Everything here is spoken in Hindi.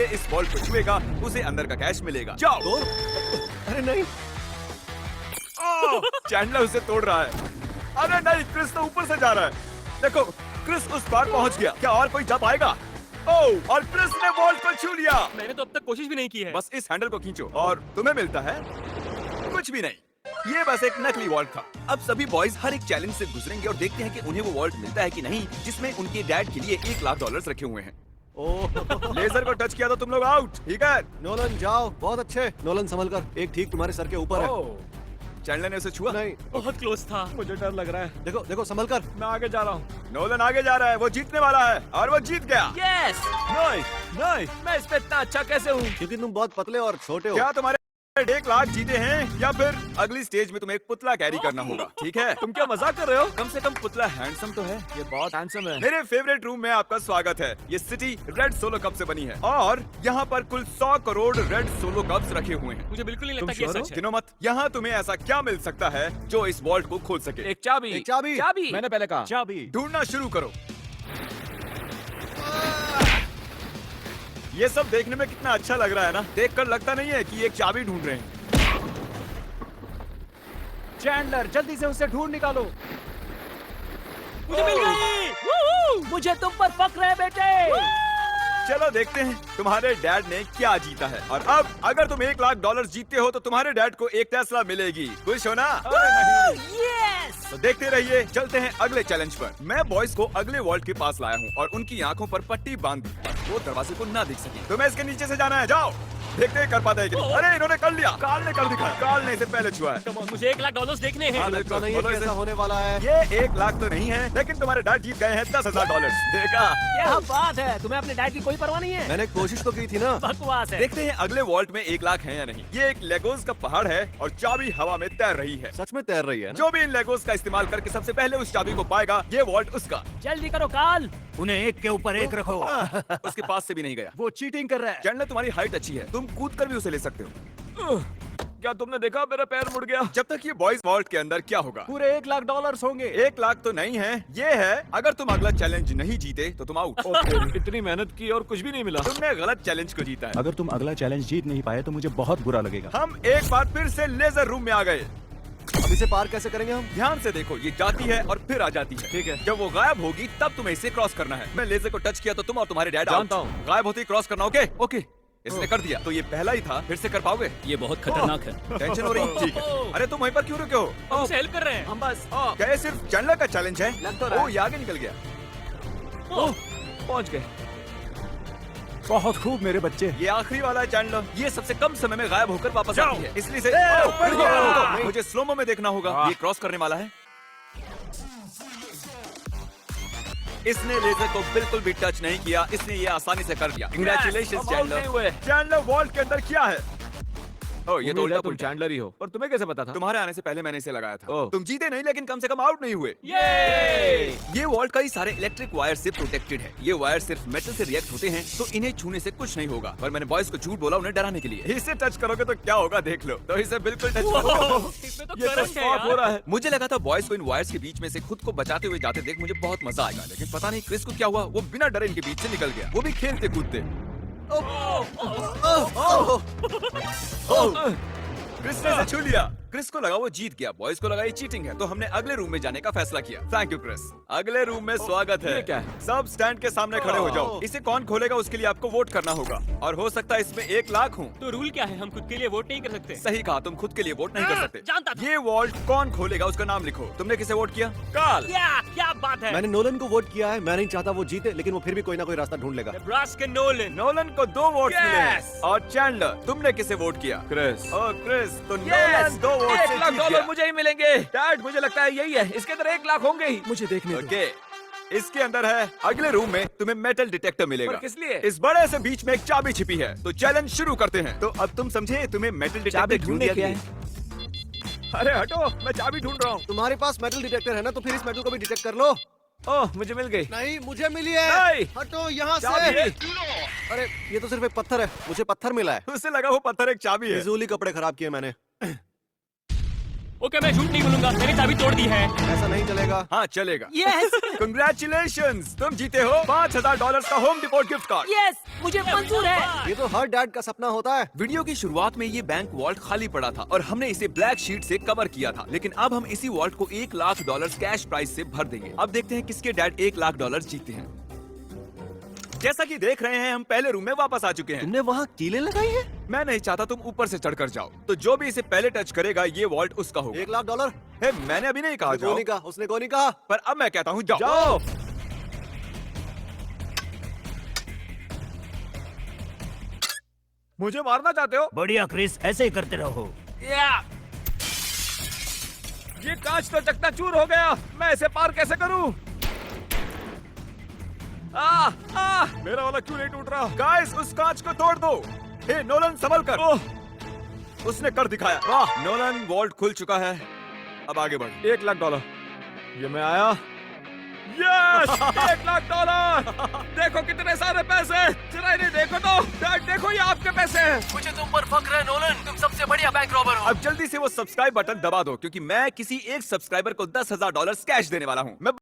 इस बॉल को छुएगा उसे अंदर का कैश मिलेगा। जाओ। अरे नहीं, चैंडलर उसे तोड़ रहा है। अरे नहीं, क्रिस तो ऊपर से जा रहा है। देखो, क्रिस उस पार पहुंच गया। क्या और कोई जा पाएगा? ओह, और क्रिस ने बॉल को छू लिया। मैंने तो अब तक कोशिश भी नहीं की है। बस इस हैंडल को खींचो और तुम्हें मिलता है कुछ भी नहीं। ये बस एक नकली वॉल्ट था। अब सभी बॉयज हर एक चैलेंज से गुजरेंगे और देखते हैं कि उन्हें वो वॉल्ट मिलता है कि नहीं, जिसमें उनके डैड के लिए $1,00,000 रखे हुए हैं। ओह लेजर को टच किया तो तुम लोग आउट। ठीक है। नोलन जाओ, बहुत अच्छे। नोलन संभल कर, एक ठीक तुम्हारे सर के ऊपर है। चैंडलर ने उसे छुआ। नहीं, बहुत क्लोज था। मुझे डर लग रहा है। देखो देखो, संभल कर। मैं आगे जा रहा हूँ। नोलन आगे जा रहा है, वो जीतने वाला है और वो जीत गया। यस। नहीं नहीं, मैं इस पे इतना अच्छा कैसे हूँ? क्योंकि तुम बहुत पतले और छोटे हो। क्या तुम्हारे $1,00,000 जीते हैं या फिर अगली स्टेज में तुम्हें एक पुतला कैरी करना होगा? ठीक है। तुम क्या मजाक कर रहे हो? कम से कम पुतला हैंडसम तो है। ये बहुत हैंडसम है। मेरे फेवरेट रूम में आपका स्वागत है। ये सिटी रेड सोलो कप से बनी है और यहाँ पर कुल 100 करोड़ रेड सोलो कप्स रखे हुए हैं। मुझे बिल्कुल नहीं तुम लगता कि ये sure हो? सच है। गिनो मत। यहाँ तुम्हें ऐसा क्या मिल सकता है जो इस वॉल्ट को खोल सके? एक चाबी। एक चाबी। चाबी। मैंने पहले कहा। चाबी। ढूंढना शुरू करो। ये सब देखने में कितना अच्छा लग रहा है ना? देखकर लगता नहीं है कि एक चाबी ढूंढ रहे हैं। चैंडलर, जल्दी से उसे ढूंढ निकालो। मुझे मिल गई। मुझे तुम पर फक्र है बेटे। चलो देखते हैं तुम्हारे डैड ने क्या जीता है। और अब अगर तुम $1,00,000 जीतते हो तो तुम्हारे डैड को एक टेस्ला मिलेगी। खुश हो ना? यस। तो देखते रहिए। चलते हैं अगले चैलेंज पर। मैं बॉयज को अगले वॉल्ट के पास लाया हूँ और उनकी आंखों पर पट्टी बांध दी, वो दरवाजे को ना देख सके। तुम्हें इसके नीचे से जाना है। जाओ, देखते हैं कर पाते हैं कि नहीं। अरे इन्होंने कर लिया। कार्ल ने कर दिखाया। कार्ल ने इसे पहले छुआ है। Come on, मुझे $1,00,000 देखने हैं। हाँ, लगता नहीं है बोलो कि इसे। ऐसा होने वाला है। ये $1,00,000 तो नहीं है, लेकिन तुम्हारे डैड जीत गए हैं $10,000। देखा? क्या बात है, तुम्हें अपने डैड की कोई परवाह नहीं है? मैंने कोशिश तो की थी ना। बकवास है। देखते हैं अगले वॉल्ट में $1,00,000 है या नहीं। ये एक लेगोस का पहाड़ है और चाबी हवा में तैर रही है। सच में तैर रही है ना? जो भी इन लेगोस का इस्तेमाल करके सबसे पहले उस चाबी को पाएगा, ये वॉल्ट उसका। जल्दी करो काल। उन्हें एक के ऊपर एक रखो। उसके पास से भी नहीं गया। वो चीटिंग कर रहा है। चैंडलर, तुम्हारी हाइट अच्छी है, तुम कूद कर भी उसे ले सकते हो। क्या तुमने देखा मेरा पैर मुड़ गया? जब तक ये बॉयज वॉल्ट के अंदर क्या होगा? पूरे $1,00,000 होंगे। $1,00,000 तो नहीं है, ये है अगर तुम अगला चैलेंज नहीं जीते तो तुम आउट। इतनी मेहनत की और कुछ भी नहीं मिला। तुमने गलत चैलेंज को जीता है। अगर तुम अगला चैलेंज जीत नहीं पाए तो मुझे बहुत बुरा लगेगा। हम एक बार फिर से लेजर रूम में आ गए। अब इसे पार कैसे करेंगे हम? ध्यान से देखो, ये जाती है और फिर आ जाती है। ठीक है। जब वो गायब होगी तब तुम्हें इसे क्रॉस करना है। मैं लेजर को टच किया तो तुम और तुम्हारे डैड जानता out। हूँ। गायब होते ही क्रॉस करना। ओके ओके, इसने कर दिया। तो ये पहला ही था, फिर से कर पाओगे? ये बहुत खतरनाक है। टेंशन हो रही? ठीक है। अरे तुम वहीं पर क्यों रुके हो? हम उसे हेल्प कर रहे हैं। हम बस क्या ये सिर्फ चैंडलर का चैलेंज है? लग तो रहा है। ओ, ये आगे निकल गया। पहुंच गए। बहुत खूब मेरे बच्चे। ये आखिरी वाला है चैंडलर। ये सबसे कम समय में गायब होकर वापस जाओ। आती है, इसलिए से रुको। मुझे स्लोमो में देखना होगा। ये क्रॉस करने वाला है। इसने लेजर को बिल्कुल भी टच नहीं किया, इसने ये आसानी से कर दिया। Congratulations, हम out नहीं हुए। चैंडलर। चैंडलर वॉल्ट के अंदर क्या है? ओ, ये तो उल्टा तुम पुल्टा। चैंडलर ही हो। और तुम्हें कैसे पता था? तुम्हारे आने से पहले मैंने इसे लगाया था। ओह। तुम जीते नहीं, लेकिन कम से कम आउट नहीं हुए। ये ये वॉल्ट कई सारे इलेक्ट्रिक वायर से प्रोटेक्टेड है। ये वायर सिर्फ मेटल से रिएक्ट होते हैं, तो इन्हें छूने से कुछ नहीं होगा। पर मैंने बॉयज को झूठ बोला उन्हें डराने के लिए। इसे टच करोगे तो क्या होगा देख लो। तो इसे बिल्कुल टच करो। इसमें तो ये तो करंट है stop हो यार। रहा है। मुझे लगा था बॉयज को इन वायर्स के बीच में से खुद को बचाते हुए जाते देख मुझे बहुत मजा आएगा, लेकिन पता नहीं क्रिस को क्या हुआ। वो बिना डरे इनके बीच से निकल गया, वो भी खेलते कूदते। क्रिस ने इसे छू लिया। क्रिस को लगा वो जीत गया, बॉयज को लगा ये चीटिंग है, तो हमने अगले रूम में जाने का फैसला किया। Thank you Chris. अगले रूम में स्वागत है। ये क्या है? सब स्टैंड के सामने खड़े हो जाओ। इसे कौन खोलेगा उसके लिए आपको वोट करना होगा, और हो सकता है इसमें $1,00,000 हो। तो रूल क्या है? हम खुद के लिए वोट नहीं कर सकते। सही कहा, तुम खुद के लिए वोट नहीं कर सकते। जानता था। ये वॉल्ट कौन खोलेगा उसका नाम लिखो। तुमने किसे वोट किया? कार्ल। क्या बात है? मैंने नोलन को वोट किया है। मैं नहीं चाहता वो जीते, लेकिन वो फिर भी कोई ना कोई रास्ता ढूंढ लेगा। Nebraska Nolan. नोलन को 2 वोट Yes! मिले हैं। और चैंडलर, तुमने किसे वोट किया? क्रिस। ओ क्रिस, तो Yes! नोलन 2 वोट से जीत $1,00,000 गया। मुझे ही मिलेंगे। डैड, मुझे लगता है यही है। इसके अंदर $1,00,000 होंगे ही। मुझे देखने दो। ओके, इसके अंदर है। अगले रूम में तुम्हें मेटल डिटेक्टर मिलेगा। पर किस लिए? इस बड़े से बीच में एक चाबी छिपी है। तो चैलेंज शुरू करते हैं। तो अब तुम समझे, तुम्हें मेटल डिटेक्टर चाबी क्यों ढूंढने दिया के गया? अरे हटो, मैं चाबी ढूंढ रहा हूँ। तुम्हारे पास मेटल डिटेक्टर है ना, तो फिर इस मेटल को भी डिटेक्ट कर लो। ओह, मुझे मिल गई। नहीं, मुझे मिली है। नहीं। हटो यहाँ चाबी। से। अरे ये तो सिर्फ एक पत्थर है, मुझे पत्थर मिला है। उसे लगा वो पत्थर एक चाबी है। फिजूली कपड़े खराब किए मैंने। ओके मैं झूठ नहीं बोलूंगा, मैंने चाबी तोड़ दी है। ऐसा नहीं चलेगा। हाँ चलेगा। यस कंग्रेचुलेशंस, तुम जीते हो $5000 का home depot gift card. Yes मुझे मंजूर है। ये तो हर डैड का सपना होता है। वीडियो की शुरुआत में ये बैंक वॉल्ट खाली पड़ा था और हमने इसे ब्लैक शीट से कवर किया था, लेकिन अब हम इसी वॉल्ट को $1,00,000 कैश प्राइस से भर देंगे। अब देखते हैं किसके डैड $1,00,000 जीते हैं। जैसा कि देख रहे हैं हम पहले रूम में वापस आ चुके हैं। तुमने वहाँ कीलें लगाई है? मैं नहीं चाहता तुम ऊपर से चढ़कर जाओ, तो जो भी इसे पहले टच करेगा ये वॉल्ट उसका होगा। $1,00,000? हे, मैंने अभी नहीं कहा उसने जाओ, को नहीं कहा, उसने को नहीं कहा। पर अब मैं कहता हूँ जाओ। जाओ। मुझे मारना चाहते हो? बढ़िया क्रिस, ऐसे ही करते रहो। या! ये कांच तो चकनाचूर हो गया, मैं इसे पार कैसे करूं? मेरा वाला क्यों नहीं टूट रहा? गाइस, उस कांच को तोड़ दो। हे नोलन, संभल कर। उसने कर दिखाया। वाह, नोलन, वॉल्ट खुल चुका है। अब आगे बढ़। $1,00,000 ये मैं आया। यस! $1,00,000 देखो कितने सारे पैसे। जरा इन्हें देखो तो। डैड देखो, ये आपके पैसे हैं। मुझे तुम पर फख्र है नोलन, तुम सबसे बढ़िया बैंक रॉबर हो। अब जल्दी से वो सब्सक्राइब बटन दबा दो, क्योंकि मैं किसी एक सब्सक्राइबर को $10,000 कैश देने वाला हूँ। मैं